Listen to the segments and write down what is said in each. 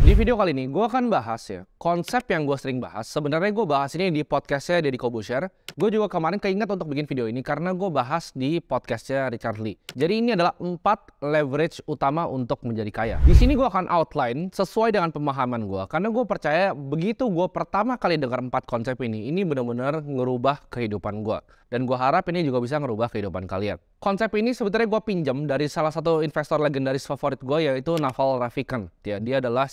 Di video kali ini, gue akan bahas ya, konsep yang gue sering bahas. Sebenarnya gue bahas ini di podcastnya Deddy Corbuzier. Gue juga kemarin keinget untuk bikin video ini karena gue bahas di podcastnya Richard Lee. Jadi ini adalah 4 leverage utama untuk menjadi kaya. Di sini gue akan outline sesuai dengan pemahaman gue. Karena gue percaya begitu gue pertama kali dengar 4 konsep ini benar-benar ngerubah kehidupan gue. Dan gue harap ini juga bisa ngerubah kehidupan kalian. Konsep ini sebetulnya gue pinjam dari salah satu investor legendaris favorit gue, yaitu Naval Ravikant. Dia adalah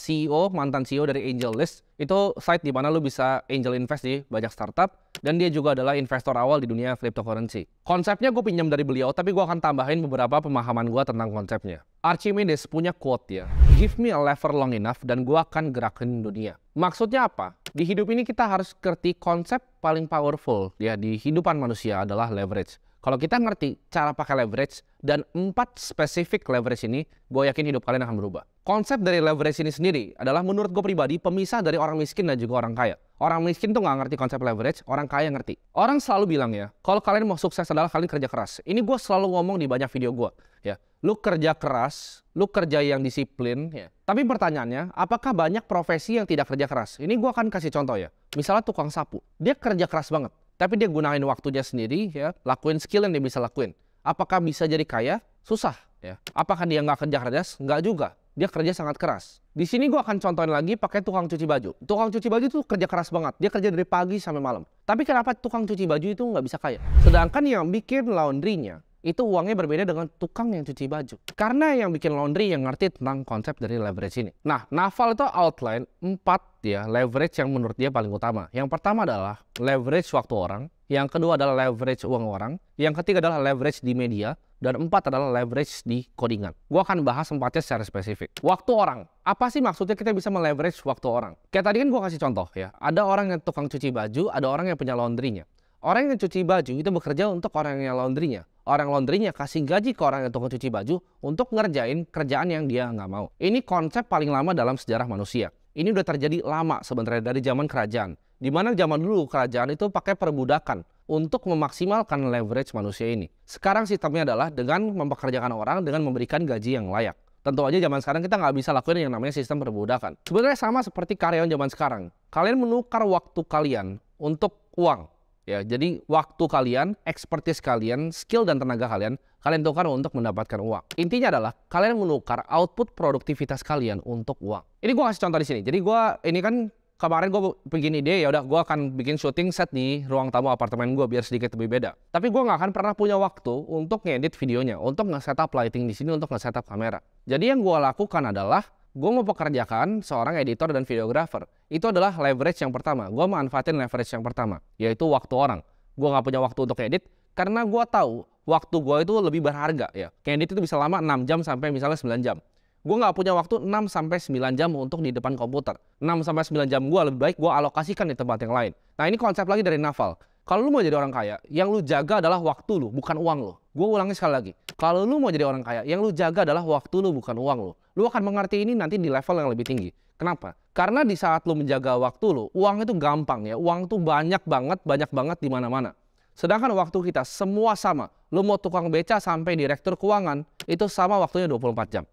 mantan CEO dari AngelList. Itu site di mana lu bisa angel invest di banyak startup. Dan dia juga adalah investor awal di dunia cryptocurrency. Konsepnya gue pinjam dari beliau, tapi gue akan tambahin beberapa pemahaman gue tentang konsepnya. Archimedes punya quote ya, "Give me a lever long enough dan gue akan gerakin dunia." Maksudnya apa? Di hidup ini kita harus ngerti konsep paling powerful ya di hidupan manusia adalah leverage. Kalau kita ngerti cara pakai leverage dan 4 spesifik leverage ini, gue yakin hidup kalian akan berubah. Konsep dari leverage ini sendiri adalah menurut gue pribadi pemisah dari orang miskin dan juga orang kaya. Orang miskin tuh nggak ngerti konsep leverage, orang kaya ngerti. Orang selalu bilang ya, kalau kalian mau sukses adalah kalian kerja keras. Ini gue selalu ngomong di banyak video gue. Ya, lu kerja keras, lu kerja yang disiplin. Ya. Tapi pertanyaannya, apakah banyak profesi yang tidak kerja keras? Ini gue akan kasih contoh ya. Misalnya tukang sapu, dia kerja keras banget. Tapi dia gunain waktunya sendiri, ya, lakuin skill yang dia bisa lakuin. Apakah bisa jadi kaya? Susah. Ya. Apakah dia nggak kerja keras? Nggak juga. Dia kerja sangat keras. Di sini gue akan contohin lagi pakai tukang cuci baju. Tukang cuci baju itu kerja keras banget. Dia kerja dari pagi sampai malam. Tapi kenapa tukang cuci baju itu nggak bisa kaya? Sedangkan yang bikin laundry-nya, itu uangnya berbeda dengan tukang yang cuci baju. Karena yang bikin laundry yang ngerti tentang konsep dari leverage ini. Nah, Naval itu outline 4 ya leverage yang menurut dia paling utama. Yang pertama adalah leverage waktu orang. Yang kedua adalah leverage uang orang. Yang ketiga adalah leverage di media. Dan 4 adalah leverage di codingan. Gue akan bahas 4-nya secara spesifik. Waktu orang. Apa sih maksudnya kita bisa meleverage waktu orang? Kayak tadi kan gue kasih contoh ya. Ada orang yang tukang cuci baju, ada orang yang punya laundry-nya. Orang yang cuci baju itu bekerja untuk orang yang laundry-nya. Orang laundry-nya kasih gaji ke orang yang tukang cuci baju untuk ngerjain kerjaan yang dia nggak mau. Ini konsep paling lama dalam sejarah manusia. Ini udah terjadi lama sebenarnya dari zaman kerajaan. Di mana zaman dulu kerajaan itu pakai perbudakan untuk memaksimalkan leverage manusia ini. Sekarang sistemnya adalah dengan mempekerjakan orang dengan memberikan gaji yang layak. Tentu aja zaman sekarang kita nggak bisa lakuin yang namanya sistem perbudakan. Sebenarnya sama seperti karyawan zaman sekarang. Kalian menukar waktu kalian untuk uang. Ya, jadi waktu kalian, expertise kalian, skill dan tenaga kalian tukar untuk mendapatkan uang. Intinya adalah kalian menukar output produktivitas kalian untuk uang. Ini gue kasih contoh di sini. Jadi ini kan kemarin gue bikin ide, ya udah gue akan bikin syuting set di ruang tamu apartemen gue biar sedikit lebih beda. Tapi gue nggak akan pernah punya waktu untuk ngedit videonya, untuk nge-setup lighting di sini, untuk nge-setup kamera. Jadi yang gue lakukan adalah gue mau pekerjakan seorang editor dan videographer. Itu adalah leverage yang pertama. Gue manfaatin leverage yang pertama, yaitu waktu orang. Gue nggak punya waktu untuk edit karena gue tahu waktu gue itu lebih berharga. Ya, edit itu bisa lama 6 jam sampai misalnya 9 jam. Gue nggak punya waktu 6 sampai 9 jam untuk di depan komputer. 6 sampai 9 jam gue lebih baik gue alokasikan di tempat yang lain. Nah, ini konsep lagi dari Naval. Kalau lu mau jadi orang kaya, yang lu jaga adalah waktu lu, bukan uang lu. Gue ulangi sekali lagi. Kalau lu mau jadi orang kaya, yang lu jaga adalah waktu lu, bukan uang lu. Lu akan mengerti ini nanti di level yang lebih tinggi. Kenapa? Karena di saat lu menjaga waktu lu, uang itu gampang ya. Uang tuh banyak banget di mana-mana. Sedangkan waktu kita semua sama. Lu mau tukang beca sampai direktur keuangan, itu sama waktunya 24 jam.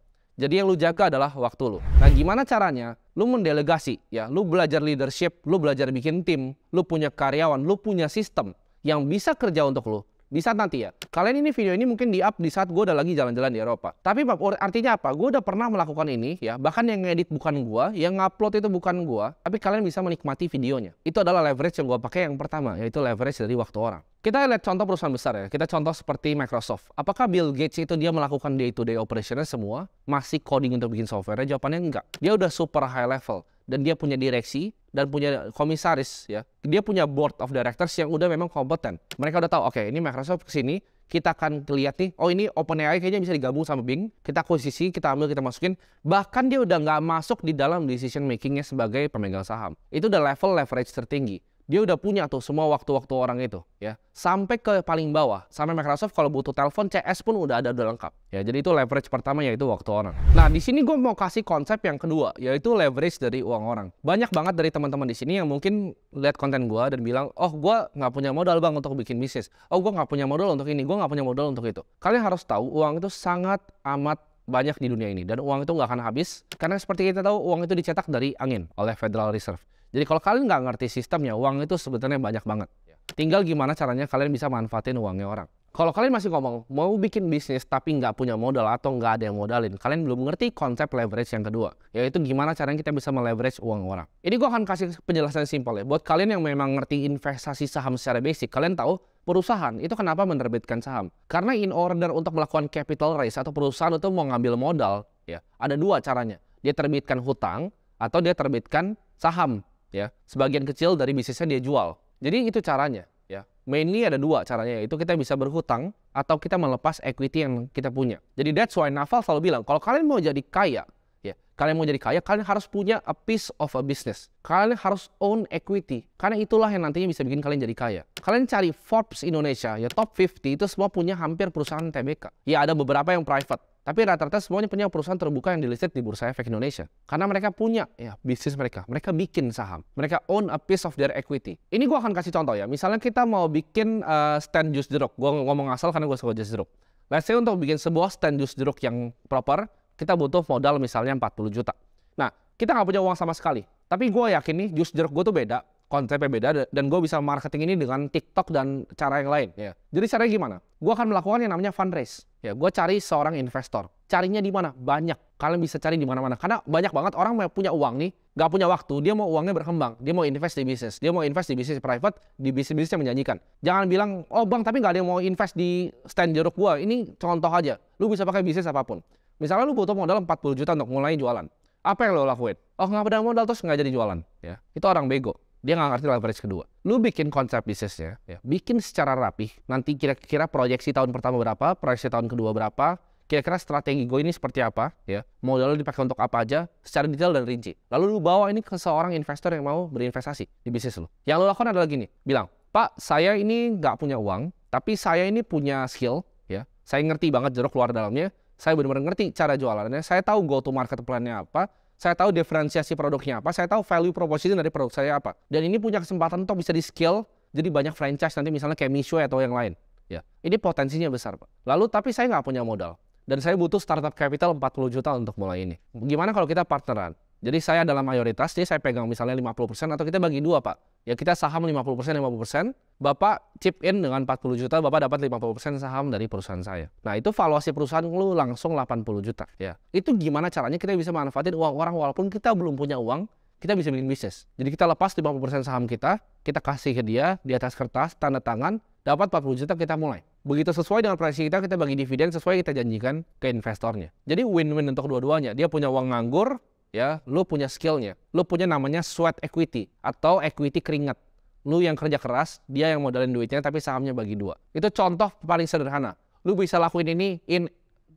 Jadi yang lu jaga adalah waktu lu. Nah, gimana caranya? Lu mendelegasi, ya. Lu belajar leadership, lu belajar bikin tim, lu punya karyawan, lu punya sistem yang bisa kerja untuk lu. Di saat nanti ya. Kalian ini video ini mungkin di-up di saat gue udah lagi jalan-jalan di Eropa. Tapi artinya apa? Gue udah pernah melakukan ini ya. Bahkan yang ngedit bukan gue, yang ngupload itu bukan gue. Tapi kalian bisa menikmati videonya. Itu adalah leverage yang gue pakai yang pertama, yaitu leverage dari waktu orang. Kita lihat contoh perusahaan besar ya. Kita contoh seperti Microsoft. Apakah Bill Gates itu dia melakukan day-to-day operationnya semua? Masih coding untuk bikin software? Jawabannya enggak. Dia udah super high level. Dan dia punya direksi dan punya komisaris ya. Dia punya board of directors yang udah memang kompeten. Mereka udah tahu, oke, ini Microsoft kesini, kita akan lihat nih, oh ini OpenAI kayaknya bisa digabung sama Bing. Kita akuisisi, kita ambil, kita masukin. Bahkan dia udah nggak masuk di dalam decision makingnya sebagai pemegang saham. Itu udah level leverage tertinggi. Dia udah punya tuh semua waktu-waktu orang itu ya. Sampai ke paling bawah. Sampai Microsoft kalau butuh telepon CS pun udah lengkap. Ya, jadi itu leverage pertama yaitu waktu orang. Nah, di sini gue mau kasih konsep yang kedua yaitu leverage dari uang orang. Banyak banget dari teman-teman di sini yang mungkin lihat konten gue dan bilang, "Oh, gue nggak punya modal bang untuk bikin bisnis. Oh, gue nggak punya modal untuk ini, gue nggak punya modal untuk itu." Kalian harus tahu uang itu sangat amat banyak di dunia ini. Dan uang itu nggak akan habis. Karena seperti kita tahu, uang itu dicetak dari angin oleh Federal Reserve. Jadi kalau kalian nggak ngerti sistemnya, uang itu sebetulnya banyak banget. Tinggal gimana caranya kalian bisa manfaatin uangnya orang. Kalau kalian masih ngomong, mau bikin bisnis tapi nggak punya modal atau nggak ada yang modalin, kalian belum ngerti konsep leverage yang kedua, yaitu gimana caranya kita bisa meleverage uang orang. Ini gue akan kasih penjelasan simpel ya. Buat kalian yang memang ngerti investasi saham secara basic, kalian tahu perusahaan itu kenapa menerbitkan saham. Karena in order untuk melakukan capital raise atau perusahaan itu mau ngambil modal, ya ada dua caranya. Dia terbitkan hutang atau dia terbitkan saham. Ya, sebagian kecil dari bisnisnya dia jual. Jadi itu caranya. Ya, mainly ada dua caranya, yaitu kita bisa berhutang atau kita melepas equity yang kita punya. Jadi that's why Naval selalu bilang, kalau kalian mau jadi kaya, ya, kalian harus punya a piece of a business. Kalian harus own equity, karena itulah yang nantinya bisa bikin kalian jadi kaya. Kalian cari Forbes Indonesia, ya top 50 itu semua punya hampir perusahaan TBK. Ya ada beberapa yang private, tapi rata-rata semuanya punya perusahaan terbuka yang dilisted di Bursa Efek Indonesia. Karena mereka punya ya bisnis mereka bikin saham. Mereka own a piece of their equity. Ini gue akan kasih contoh ya. Misalnya kita mau bikin stand jus jeruk. Gue ngomong asal karena gue suka jus jeruk. Let's say untuk bikin sebuah stand jus jeruk yang proper, kita butuh modal misalnya 40 juta. Nah, kita nggak punya uang sama sekali. Tapi gue yakin nih jus jeruk gue tuh beda. Konsepnya beda dan gue bisa marketing ini dengan TikTok dan cara yang lain. Ya. Jadi caranya gimana? Gue akan melakukan yang namanya fundraise. Ya, gue cari seorang investor. Carinya di mana? Banyak. Kalian bisa cari di mana-mana. Karena banyak banget orang yang punya uang nih, nggak punya waktu. Dia mau uangnya berkembang. Dia mau invest di bisnis. Dia mau invest di bisnis private, di bisnis-bisnis yang menjanjikan. Jangan bilang, oh bang, tapi nggak ada yang mau invest di stand jeruk gue. Ini contoh aja. Lu bisa pakai bisnis apapun. Misalnya lu butuh modal 40 juta untuk mulai jualan. Apa yang lo lakuin? Oh nggak ada modal terus nggak jadi jualan. Ya, itu orang bego. Dia nggak ngerti leverage kedua. Lu bikin konsep bisnisnya, ya, bikin secara rapih. Nanti kira-kira proyeksi tahun pertama berapa, proyeksi tahun kedua berapa, kira-kira strategi gue ini seperti apa, ya, modal lu dipakai untuk apa aja, secara detail dan rinci. Lalu lu bawa ini ke seorang investor yang mau berinvestasi di bisnis lu. Yang lu lakukan adalah gini, bilang, Pak, saya ini nggak punya uang, tapi saya ini punya skill, ya, saya ngerti banget jeruk keluar dalamnya, saya benar-benar ngerti cara jualannya, saya tahu go to market plan-nya apa, saya tahu diferensiasi produknya apa, saya tahu value proposition dari produk saya apa. Dan ini punya kesempatan untuk bisa di-scale jadi banyak franchise nanti misalnya kayak Mishwe atau yang lain. Ya, ini potensinya besar, Pak. Lalu tapi saya nggak punya modal. Dan saya butuh startup capital 40 juta untuk mulai ini. Gimana kalau kita partneran? Jadi saya dalam mayoritas, jadi saya pegang misalnya 50% atau kita bagi dua, Pak. Ya kita saham 50%, 50%. Bapak chip in dengan 40 juta, Bapak dapat 50% saham dari perusahaan saya. Nah itu valuasi perusahaan lu langsung 80 juta. Ya. Itu gimana caranya kita bisa manfaatin uang orang walaupun kita belum punya uang, kita bisa bikin bisnis. Jadi kita lepas 50% saham kita kasih ke dia di atas kertas, tanda tangan, dapat 40 juta kita mulai. Begitu sesuai dengan proyeksi kita bagi dividen sesuai kita janjikan ke investornya. Jadi win-win untuk dua-duanya. Dia punya uang nganggur, ya, lu punya skillnya, lu punya namanya sweat equity atau equity keringat. Lu yang kerja keras, dia yang modalin duitnya tapi sahamnya bagi dua. Itu contoh paling sederhana. Lu bisa lakuin ini in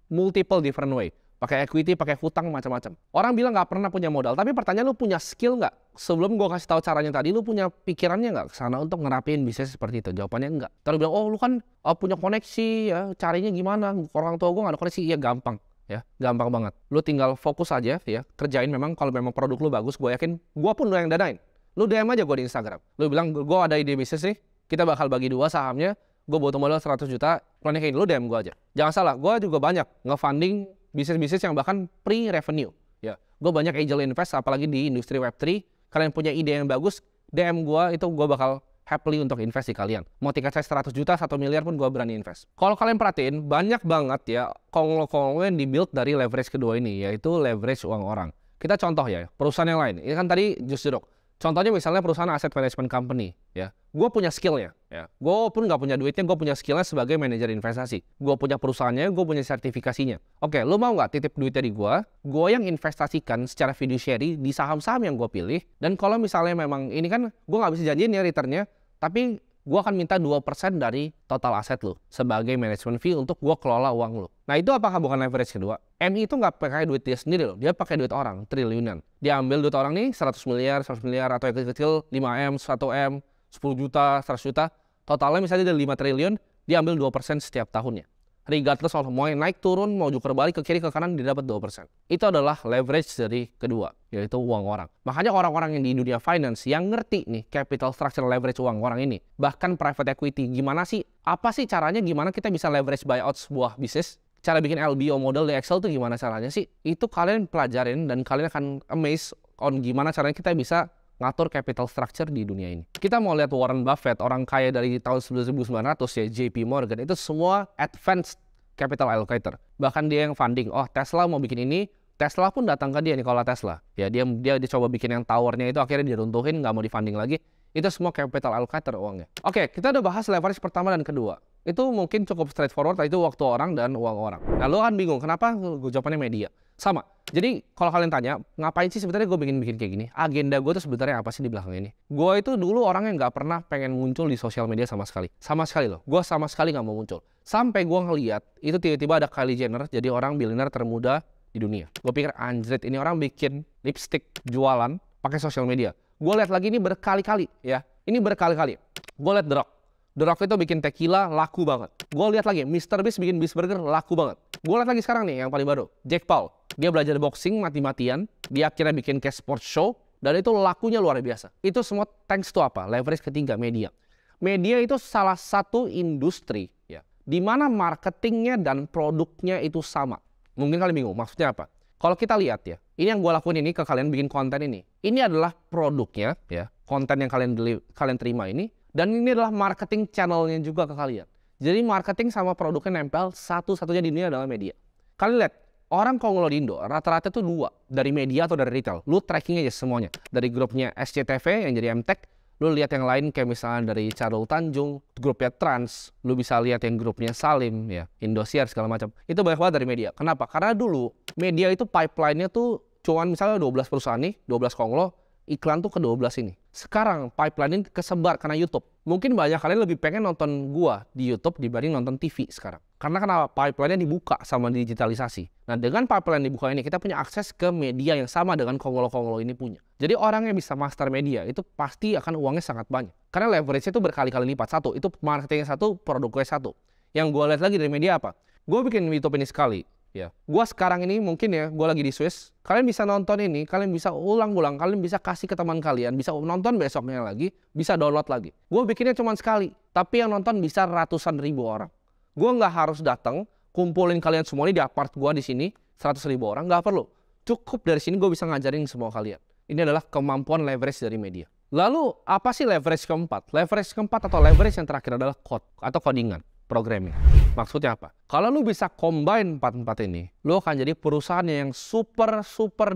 multiple different way. Pakai equity, pakai hutang, macam-macam. Orang bilang nggak pernah punya modal, tapi pertanyaan lu punya skill nggak? Sebelum gua kasih tahu caranya tadi, lu punya pikirannya nggak ke sana untuk ngerapin bisnis seperti itu? Jawabannya enggak. Terus bilang, oh lu kan punya koneksi, ya carinya gimana? Orang tua gua nggak ada koneksi, iya gampang. Ya, gampang banget. Lu tinggal fokus aja ya, kerjain memang kalau memang produk lu bagus, gue yakin gua pun lu yang danain. Lu DM aja gue di Instagram. Lu bilang gue ada ide bisnis nih, kita bakal bagi dua sahamnya, gue butuh modal 100 juta, plannya kayak ini, lu DM gue aja. Jangan salah, gue juga banyak nge-funding bisnis-bisnis yang bahkan pre-revenue. Ya, gue banyak angel invest, apalagi di industri Web3. Kalian punya ide yang bagus, DM gue, itu gue bakal happily untuk invest di kalian. Mau tiket saya 100 juta, 1 miliar pun gue berani invest. Kalau kalian perhatiin, banyak banget ya konglo-konglo yang dibuild dari leverage kedua ini, yaitu leverage uang orang. Kita contoh ya, perusahaan yang lain. Ini kan tadi jus jeruk. Contohnya misalnya perusahaan asset management company, ya. Gue punya skillnya, ya. Gue pun nggak punya duitnya, gue punya skillnya sebagai manajer investasi. Gue punya perusahaannya, gue punya sertifikasinya. Oke, lu mau nggak titip duitnya di gue? Gue yang investasikan secara fiduciary di saham-saham yang gue pilih. Dan kalau misalnya memang ini kan, gue nggak bisa janjiin ya returnnya, tapi gue akan minta 2% dari total aset lu sebagai management fee untuk gue kelola uang lu. Nah itu apakah bukan leverage kedua? MI itu nggak pakai duit dia sendiri loh, dia pakai duit orang, triliunan. Dia ambil duit orang nih 100 miliar, atau yang kecil-kecil 5M, 1M, 10 juta, 100 juta. Totalnya misalnya dari 5 triliun, dia ambil 2% setiap tahunnya. Regardless of mau naik turun, mau juker balik ke kiri ke kanan, dia dapat 2%. Itu adalah leverage dari kedua, yaitu uang orang. Makanya orang-orang yang di dunia finance yang ngerti nih capital structure leverage uang orang ini, bahkan private equity, gimana sih, apa sih caranya gimana kita bisa leverage buyout sebuah bisnis? cara bikin LBO model di Excel tuh gimana caranya sih? Itu kalian pelajarin dan kalian akan amazed on gimana caranya kita bisa ngatur capital structure di dunia ini. Kita mau lihat Warren Buffett, orang kaya dari tahun 1900 ya, JP Morgan, itu semua advanced capital allocator. Bahkan dia yang funding. Oh, Tesla mau bikin ini, Tesla pun datang ke dia, Nikola Tesla. Ya, dia coba bikin yang towernya itu, akhirnya diruntuhin, nggak mau di-funding lagi. Itu semua capital allocator uangnya. Oke, kita udah bahas leverage pertama dan kedua. Itu mungkin cukup straightforward, itu waktu orang dan uang orang. Nah, lo kan bingung, kenapa gue jawabannya media? Sama. Jadi, kalau kalian tanya, ngapain sih sebenarnya gue bikin kayak gini? Agenda gue tuh sebenarnya apa sih di belakang ini? Gue itu dulu orang yang nggak pernah pengen muncul di sosial media sama sekali. Sama sekali loh. Gue sama sekali nggak mau muncul. Sampai gue ngeliat, itu tiba-tiba ada Kylie Jenner, jadi orang billionaire termuda di dunia. Gue pikir, anjrit, ini orang bikin lipstick jualan pakai sosial media. Gue lihat lagi ini berkali-kali, ya. Ini berkali-kali. Gue lihat The Rock. The Rock itu bikin tequila laku banget. Gue lihat lagi Mr. Beast bikin Beast Burger laku banget. Gue lihat lagi sekarang nih yang paling baru, Jake Paul. Dia belajar boxing mati-matian, dia akhirnya bikin kayak sports show, dan itu lakunya luar biasa. Itu semua thanks to apa? Leverage ketiga, media. Media itu salah satu industri ya, di mana marketingnya dan produknya itu sama. Mungkin kalian bingung, maksudnya apa? Kalau kita lihat ya, ini yang gue lakuin ini ke kalian bikin konten ini. Ini adalah produknya ya, konten yang kalian terima ini. Dan ini adalah marketing channelnya juga ke kalian. Jadi marketing sama produknya nempel, satu-satunya di dunia adalah media. Kalian lihat, orang Konglo di Indo rata-rata tuh 2, dari media atau dari retail. Lu tracking aja semuanya. Dari grupnya SCTV yang jadi MTech, lu lihat yang lain kayak misalnya dari Charul Tanjung, grupnya Trans, lu bisa lihat yang grupnya Salim, ya, Indosiar segala macam. Itu banyak banget dari media. Kenapa? Karena dulu media itu pipeline-nya tuh cuman misalnya 12 perusahaan nih, 12 Konglo, iklan tuh ke 12 ini. Sekarang pipeline ini kesebar karena YouTube. Mungkin banyak kalian lebih pengen nonton gua di YouTube dibanding nonton TV sekarang. Karena kenapa? Pipeline-nya dibuka sama digitalisasi. Nah, dengan pipeline dibuka ini, kita punya akses ke media yang sama dengan Konglo-Konglo ini punya. Jadi orang yang bisa master media, itu pasti akan uangnya sangat banyak. Karena leverage-nya itu berkali-kali lipat. Satu, itu marketingnya satu, produknya satu. Yang gua lihat lagi dari media apa? Gua bikin YouTube ini sekali. Ya, gua sekarang ini mungkin ya, gua lagi di Swiss. Kalian bisa nonton ini, kalian bisa ulang-ulang, kalian bisa kasih ke teman kalian, bisa nonton besoknya lagi, bisa download lagi. Gua bikinnya cuma sekali, tapi yang nonton bisa ratusan ribu orang. Gua nggak harus datang, kumpulin kalian semua ini di apart gua di sini, 100.000 orang, nggak perlu. Cukup dari sini gua bisa ngajarin semua kalian. Ini adalah kemampuan leverage dari media. Lalu, apa sih leverage keempat? Leverage keempat atau leverage yang terakhir adalah code atau codingan. Programming. Maksudnya apa? Kalau lu bisa combine 4-4 ini, lu akan jadi perusahaan yang super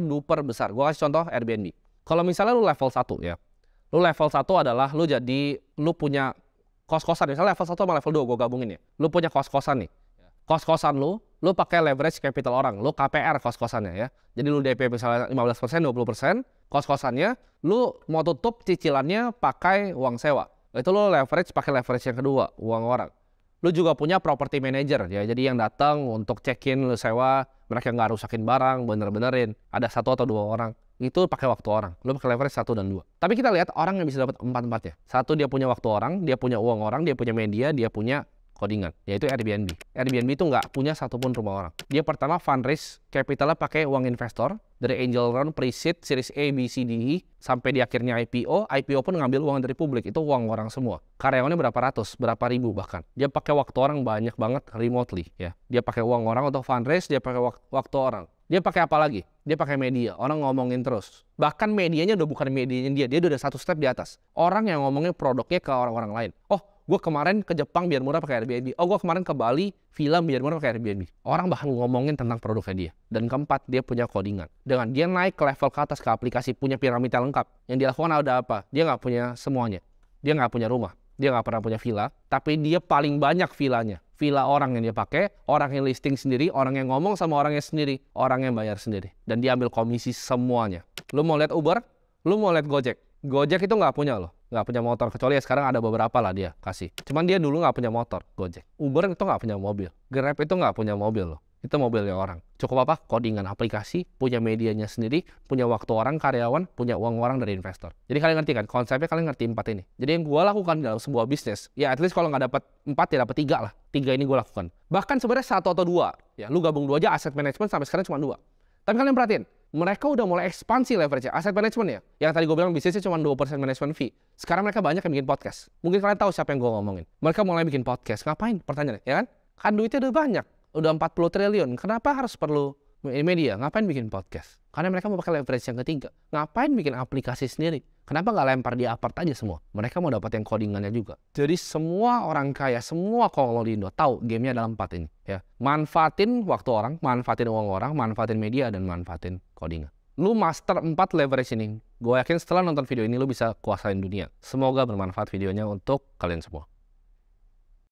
duper besar. Gua kasih contoh Airbnb. Kalau misalnya lu level 1 ya. Lu level 1 adalah lu punya kos-kosan. Misalnya level 1 sama level 2 gua gabungin ya. Lu punya kos-kosan nih. Kos-kosan lu pakai leverage capital orang. Lu KPR kos-kosannya ya. Jadi lu DP misalnya 15%, 20%, kos-kosannya lu mau tutup cicilannya pakai uang sewa. Itu lu leverage pakai leverage yang kedua, uang orang. Lu juga punya property manager ya, jadi yang datang untuk check-in, lu sewa, mereka nggak rusakin barang, bener-benerin. Ada 1 atau 2 orang, itu pakai waktu orang. Lu pakai leverage 1 dan 2. Tapi kita lihat orang yang bisa dapat 4-4 ya. 1, dia punya waktu orang, dia punya uang orang, dia punya media, dia punya codingan, yaitu Airbnb. Airbnb itu nggak punya satupun rumah orang. Dia pertama fundraise capitalnya pakai uang investor, dari angel round, pre-seed, series A, B, C, D, E, sampai di akhirnya IPO. IPO pun ngambil uang dari publik, itu uang orang semua. Karyawannya berapa ratus, berapa ribu bahkan. Dia pakai waktu orang banyak banget remotely ya. Dia pakai uang orang untuk fundraise, dia pakai waktu orang. Dia pakai apa lagi? Dia pakai media. Orang ngomongin terus. Bahkan medianya udah bukan medianya dia udah 1 step di atas. Orang yang ngomongin produknya ke orang-orang lain. Oh, gue kemarin ke Jepang biar murah pakai Airbnb. Oh, gue kemarin ke Bali film biar murah pakai Airbnb. Orang bahkan ngomongin tentang produknya dia. Dan keempat, dia punya codingan. Dengan dia naik ke level ke atas ke aplikasi, punya piramida lengkap. Yang dilakukan ada apa? Dia nggak punya semuanya. Dia nggak punya rumah. Dia nggak pernah punya villa. Tapi dia paling banyak villanya. Villa orang yang dia pakai, orang yang listing sendiri, orang yang ngomong sama orangnya sendiri, orang yang bayar sendiri. Dan dia ambil komisi semuanya. Lu mau lihat Uber? Lu mau lihat Gojek? Gojek itu nggak punya loh. Nggak punya motor, kecuali ya sekarang ada beberapa lah dia kasih. Cuman dia dulu nggak punya motor, Gojek. Uber itu nggak punya mobil. Grab itu nggak punya mobil loh. Itu mobilnya orang. Cukup apa? Codingan aplikasi, punya medianya sendiri, punya waktu orang, karyawan, punya uang orang dari investor. Jadi kalian ngerti kan? Konsepnya kalian ngerti 4 ini. Jadi yang gue lakukan dalam sebuah bisnis, ya at least kalau nggak dapat 4 ya dapat 3 lah. 3 ini gue lakukan. Bahkan sebenarnya 1 atau 2. Ya, lu gabung 2 aja, aset management sampai sekarang cuma 2. Tapi kalian perhatiin, mereka udah mulai ekspansi leverage aset management ya. Yang tadi gue bilang bisnisnya cuma 2% management fee. Sekarang mereka banyak yang bikin podcast. Mungkin kalian tahu siapa yang gue ngomongin. Mereka mulai bikin podcast. Ngapain? Pertanyaannya, ya kan? Kan duitnya udah banyak. udah 40 triliun. Kenapa harus perlu media? Ngapain bikin podcast? Karena mereka mau pakai leverage yang ketiga. Ngapain bikin aplikasi sendiri? Kenapa nggak lempar di apart aja semua? Mereka mau dapat yang codingannya juga. Jadi semua orang kaya, semua konglo di Indo tahu gamenya ada 4 ini. Ya, manfaatin waktu orang, manfaatin uang orang, manfaatin media, dan manfaatin codingan. Lu master 4 leverage ini. Gue yakin setelah nonton video ini lu bisa kuasain dunia. Semoga bermanfaat videonya untuk kalian semua.